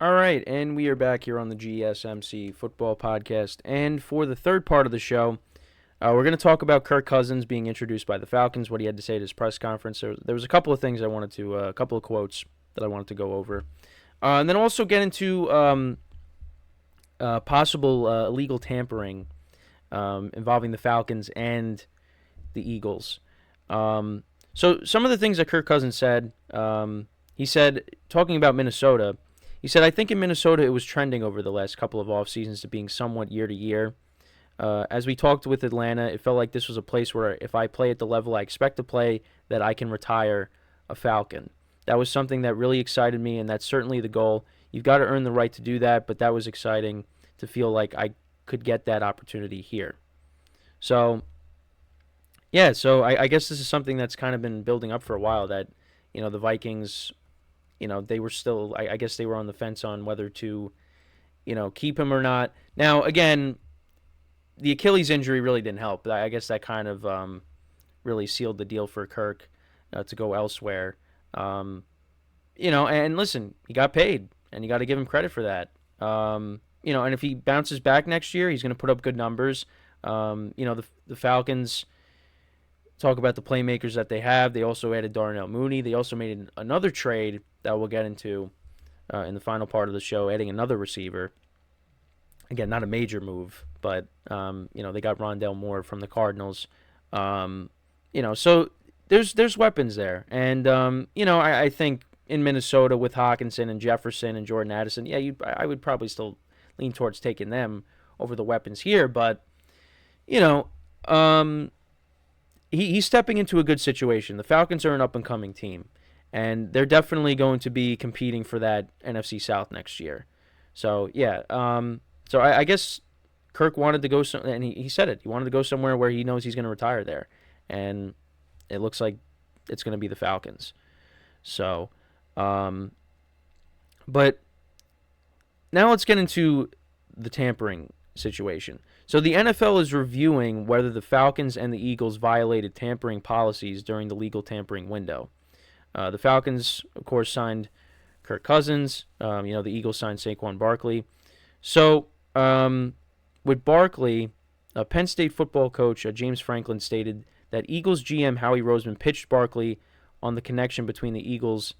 All right, and we are back here on the GSMC Football Podcast. And for the third part of the show, we're going to talk about Kirk Cousins being introduced by the Falcons, what he had to say at his press conference. There was a couple of things a couple of quotes that I wanted to go over. And then also get into possible illegal tampering involving the Falcons and the Eagles. So some of the things that Kirk Cousins said, he said, talking about Minnesota, he said, I think in Minnesota it was trending over the last couple of off seasons to being somewhat year to year. As we talked with Atlanta, it felt like this was a place where if I play at the level I expect to play, that I can retire a Falcon. That was something that really excited me, and that's certainly the goal. You've got to earn the right to do that, but that was exciting to feel like I could get that opportunity here. So, yeah, so I guess this is something that's kind of been building up for a while, that, the Vikings, they were still, I guess they were on the fence on whether to, keep him or not. Now, again, the Achilles injury really didn't help. I guess that kind of really sealed the deal for Kirk to go elsewhere. And listen, he got paid, and you got to give him credit for that. And if he bounces back next year, he's going to put up good numbers. The Falcons, talk about the playmakers that they have. They also added Darnell Mooney. They also made another trade that we'll get into in the final part of the show, adding another receiver. Again, not a major move, but they got Rondell Moore from the Cardinals. So there's weapons there, and I think in Minnesota with Hawkinson and Jefferson and Jordan Addison, I would probably still lean towards taking them over the weapons here, but he's stepping into a good situation. The Falcons are an up-and-coming team, and they're definitely going to be competing for that NFC South next year. So, yeah, so I guess Kirk wanted to go, and he said it. He wanted to go somewhere where he knows he's going to retire there, and it looks like it's going to be the Falcons. So, but now let's get into the tampering situation. So the NFL is reviewing whether the Falcons and the Eagles violated tampering policies during the legal tampering window. The Falcons, of course, signed Kirk Cousins. The Eagles signed Saquon Barkley. So with Barkley, Penn State football coach James Franklin stated that Eagles GM Howie Roseman pitched Barkley on the connection between the Eagles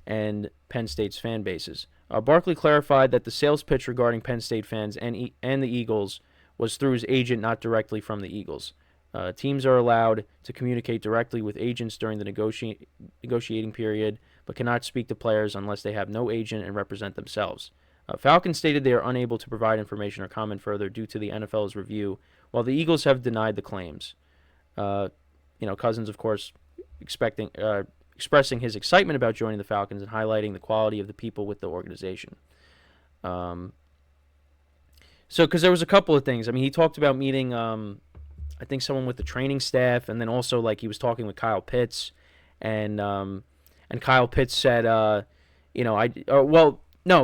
and Penn State's fan bases. Barkley clarified that the sales pitch regarding Penn State fans and the Eagles was through his agent, not directly from the Eagles. Teams are allowed to communicate directly with agents during the negotiating period, but cannot speak to players unless they have no agent and represent themselves. Falcons stated they are unable to provide information or comment further due to the NFL's review, while the Eagles have denied the claims. Cousins, of course, expressing his excitement about joining the Falcons and highlighting the quality of the people with the organization. So, because there was a couple of things. I mean, he talked about meeting, I think, someone with the training staff, and then also, like, he was talking with Kyle Pitts, and Kyle Pitts said, no,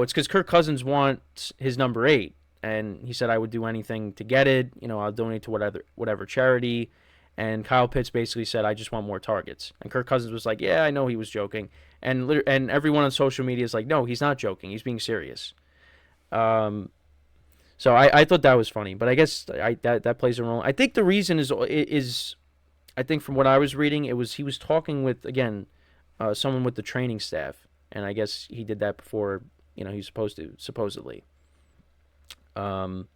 it's because Kirk Cousins wants his number 8, and he said, I would do anything to get it. I'll donate to whatever charity. And Kyle Pitts basically said, I just want more targets. And Kirk Cousins was like, yeah, I know he was joking. And everyone on social media is like, no, he's not joking. He's being serious. So I thought that was funny, but I guess that plays a role. I think the reason is I think from what I was reading, he was talking with, again, someone with the training staff, and I guess he did that before he's supposed to, supposedly. So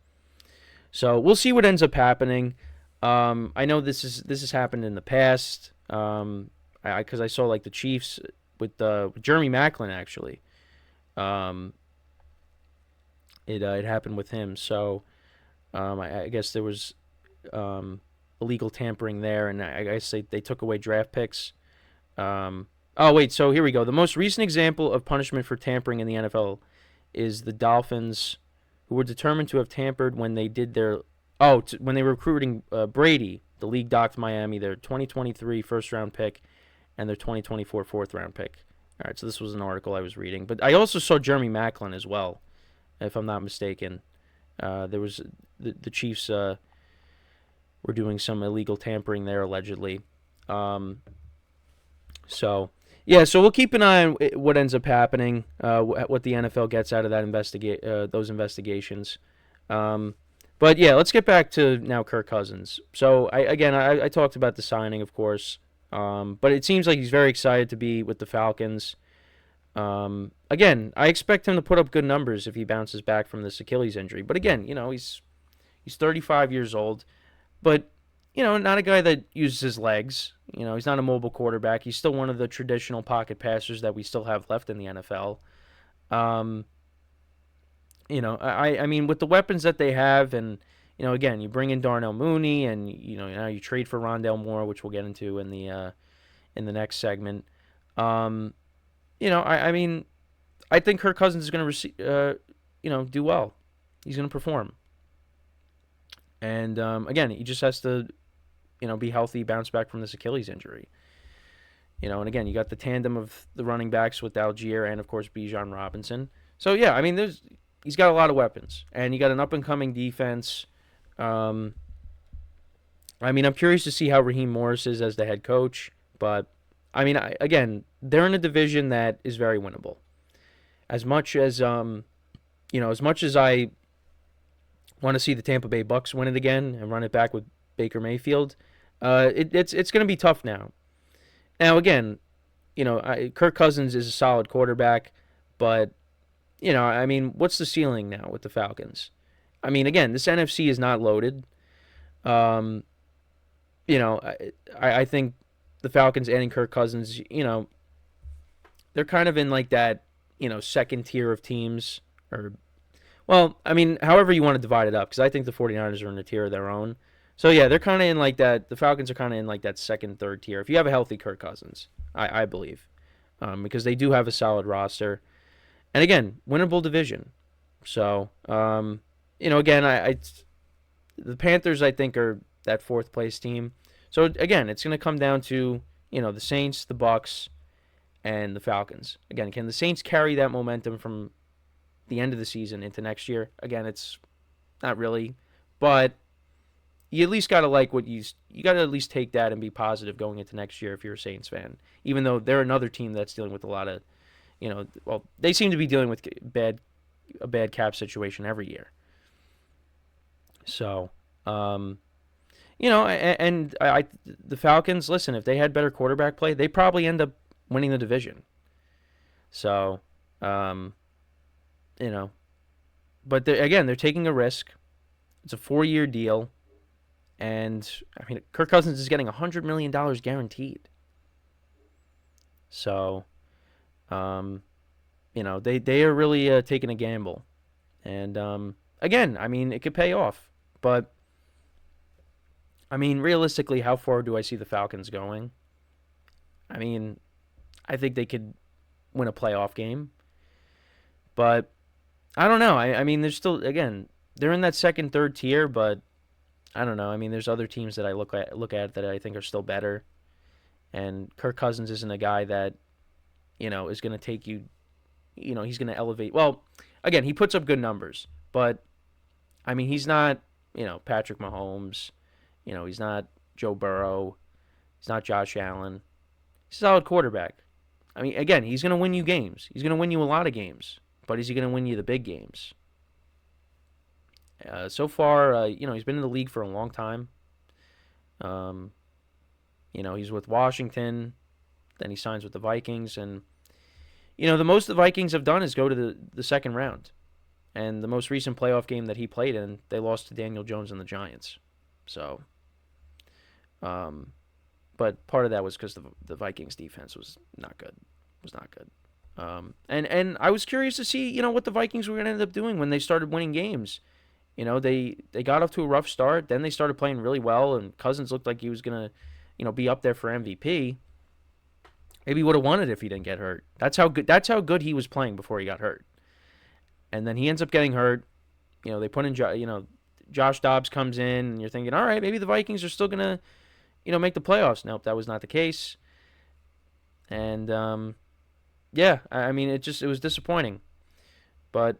we'll see what ends up happening. I know this has happened in the past. Because I saw like the Chiefs with Jeremy Maclin actually. It happened with him. So I guess there was illegal tampering there, and I guess they took away draft picks. So here we go. The most recent example of punishment for tampering in the NFL is the Dolphins, who were determined to have tampered when they did when they were recruiting Brady. The league docked Miami their 2023 first-round pick and their 2024 fourth-round pick. All right, so this was an article I was reading. But I also saw Jeremy Maclin as well, if I'm not mistaken. There was the Chiefs were doing some illegal tampering there, allegedly. So, Yeah, so we'll keep an eye on what ends up happening, what the NFL gets out of that those investigations. Um, but yeah, let's get back to now Kirk Cousins. So I talked about the signing, of course, but it seems like he's very excited to be with the Falcons. Again, I expect him to put up good numbers if he bounces back from this Achilles injury. But again, he's 35 years old, but not a guy that uses his legs. He's not a mobile quarterback. He's still one of the traditional pocket passers that we still have left in the NFL. Um, I mean, with the weapons that they have, and again, you bring in Darnell Mooney, and now you trade for Rondale Moore, which we'll get into in the next segment. I mean, I think Kirk Cousins is going to do well. He's going to perform, and again, he just has to be healthy, bounce back from this Achilles injury. And again, you got the tandem of the running backs with Algier and, of course, Bijan Robinson. So, yeah, I mean, he's got a lot of weapons. And you got an up-and-coming defense. I mean, I'm curious to see how Raheem Morris is as the head coach. But, I mean, again, they're in a division that is very winnable. As much as I want to see the Tampa Bay Bucks win it again and run it back with Baker Mayfield, it's going to be tough now. Now, again, Kirk Cousins is a solid quarterback, but, I mean, what's the ceiling now with the Falcons? I mean, again, this NFC is not loaded. I think the Falcons adding Kirk Cousins, they're kind of in like that, second tier of teams. Well, I mean, however you want to divide it up, because I think the 49ers are in a tier of their own. So, yeah, they're kind of in like that. The Falcons are kind of in like that second, third tier. If you have a healthy Kirk Cousins, I believe, because they do have a solid roster. And, again, winnable division. So, again, the Panthers, I think, are that fourth-place team. So, again, it's going to come down to, the Saints, the Bucks, and the Falcons. Again, can the Saints carry that momentum from the end of the season into next year? Again, it's not really, but you at least got to like what you got to at least take that and be positive going into next year if you're a Saints fan. Even though they're another team that's dealing with a lot of, they seem to be dealing with a bad cap situation every year. So, the Falcons, listen, if they had better quarterback play, they probably end up winning the division. So, but they're taking a risk. It's a 4-year deal. And, I mean, Kirk Cousins is getting $100 million guaranteed. So, they are really taking a gamble. And, again, I mean, it could pay off. But, I mean, realistically, how far do I see the Falcons going? I mean, I think they could win a playoff game. But, I don't know. I mean, there's still, again, they're in that second, third tier, but I don't know. I mean, there's other teams that I look at that I think are still better. And Kirk Cousins isn't a guy that, is going to take you, he's going to elevate. Well, again, he puts up good numbers. But, I mean, he's not, Patrick Mahomes. He's not Joe Burrow. He's not Josh Allen. He's a solid quarterback. I mean, again, he's going to win you games. He's going to win you a lot of games. But is he going to win you the big games? So far, he's been in the league for a long time. He's with Washington. Then he signs with the Vikings. And, the most the Vikings have done is go to the second round. And the most recent playoff game that he played in, they lost to Daniel Jones and the Giants. So, but part of that was because the Vikings defense was not good. And I was curious to see, what the Vikings were going to end up doing when they started winning games. They got off to a rough start. Then they started playing really well, and Cousins looked like he was going to, be up there for MVP. Maybe he would have won it if he didn't get hurt. That's how good he was playing before he got hurt. And then he ends up getting hurt. They put in, Josh Dobbs comes in, and you're thinking, all right, maybe the Vikings are still going to, make the playoffs. Nope, that was not the case. And, I mean, it was disappointing. But,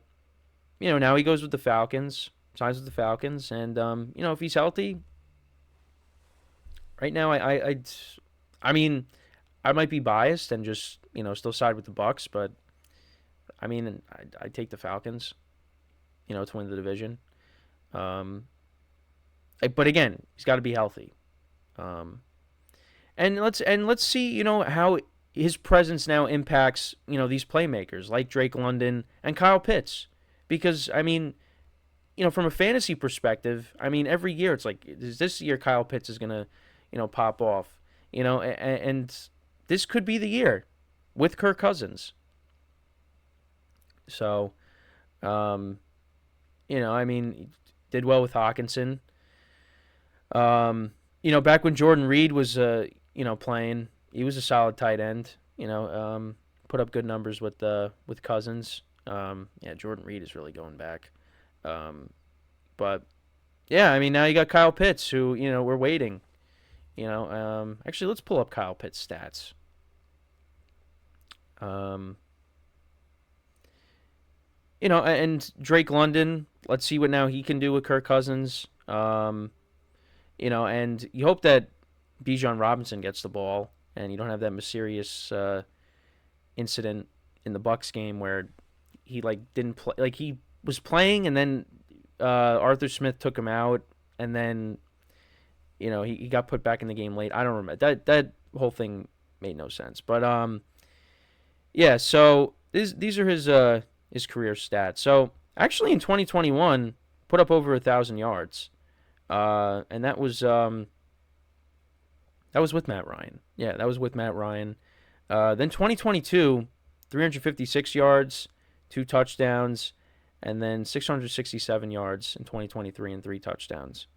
now he goes with the Falcons, signs with the Falcons, and, if he's healthy, right now, I I might be biased and just, still side with the Bucks, but I mean, I take the Falcons, to win the division. But again, he's got to be healthy. And let's see, how his presence now impacts, these playmakers like Drake London and Kyle Pitts, because I mean, from a fantasy perspective, I mean, every year it's like, is this year Kyle Pitts is gonna, pop off, and this could be the year with Kirk Cousins. So, I mean, did well with Hawkinson. Back when Jordan Reed was, playing, he was a solid tight end. Put up good numbers with Cousins. Jordan Reed is really going back. But yeah, I mean, now you got Kyle Pitts, who we're waiting. Actually, let's pull up Kyle Pitts' stats. And Drake London, let's see what now he can do with Kirk Cousins. And you hope that Bijan Robinson gets the ball, and you don't have that mysterious incident in the Bucks game where he didn't play. Like, he was playing, and then Arthur Smith took him out, and then he got put back in the game late. I don't remember that whole thing made no sense. But yeah. So these are his career stats. So actually in 2021, put up over 1,000 yards. And that was with Matt Ryan. Yeah, that was with Matt Ryan. Then 2022, 356 yards, 2 touchdowns, and then 667 yards in 2023 and 3 touchdowns.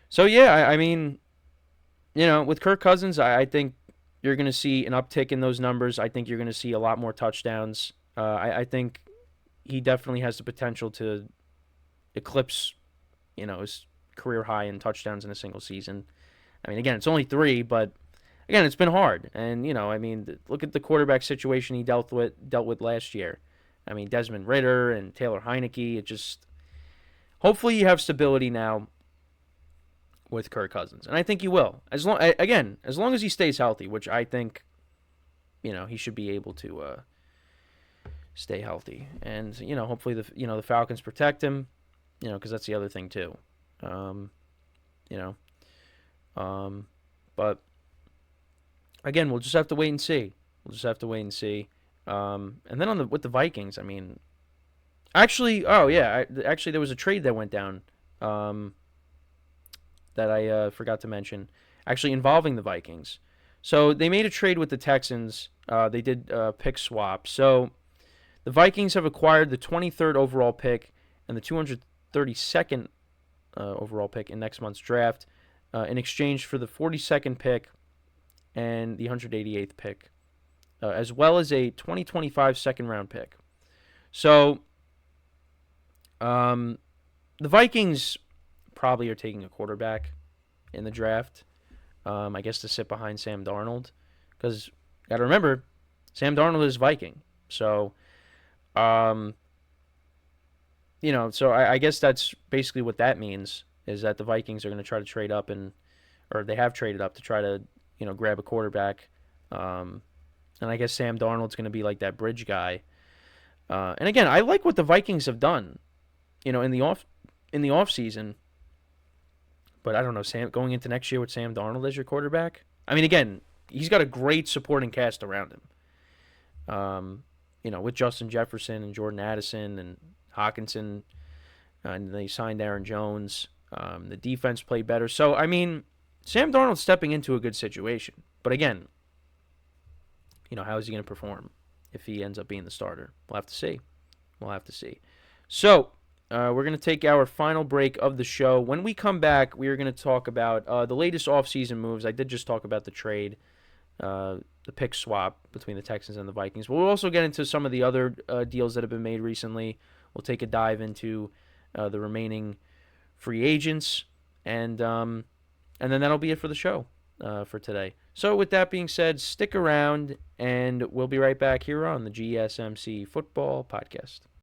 So yeah, I mean, with Kirk Cousins, I think you're going to see an uptick in those numbers. I think you're going to see a lot more touchdowns. I think he definitely has the potential to eclipse, his career high in touchdowns in a single season. I mean, again, it's only 3, but again, it's been hard. And I mean, look at the quarterback situation he dealt with last year. I mean, Desmond Ridder and Taylor Heineke. It just, hopefully you have stability now with Kirk Cousins, and I think you will. As long as he stays healthy, which I think, he should be able to stay healthy, and hopefully the Falcons protect him, because that's the other thing too. But again, we'll just have to wait and see. And then with the Vikings, I mean, actually, there was a trade that went down that I forgot to mention, actually involving the Vikings. So they made a trade with the Texans. They did a pick swap. So the Vikings have acquired the 23rd overall pick and the 232nd overall pick in next month's draft in exchange for the 42nd pick and the 188th pick, as well as a 2025 second-round pick. So the Vikings probably are taking a quarterback in the draft, I guess to sit behind Sam Darnold, because you got to remember, Sam Darnold is Viking. So, so I guess that's basically what that means, is that the Vikings are going to try to trade up, or they have traded up to try to, grab a quarterback. And I guess Sam Darnold's going to be like that bridge guy. And again, I like what the Vikings have done, in the off season. But I don't know, going into next year with Sam Darnold as your quarterback. I mean, again, he's got a great supporting cast around him. With Justin Jefferson and Jordan Addison and Hawkinson, and they signed Aaron Jones. The defense played better. So, I mean, Sam Darnold's stepping into a good situation. But again, how is he going to perform if he ends up being the starter? We'll have to see. So, we're going to take our final break of the show. When we come back, we are going to talk about the latest offseason moves. I did just talk about the trade, the pick swap between the Texans and the Vikings. But we'll also get into some of the other deals that have been made recently. We'll take a dive into the remaining free agents, and then that'll be it for the show for today. So with that being said, stick around, and we'll be right back here on the GSMC Football Podcast.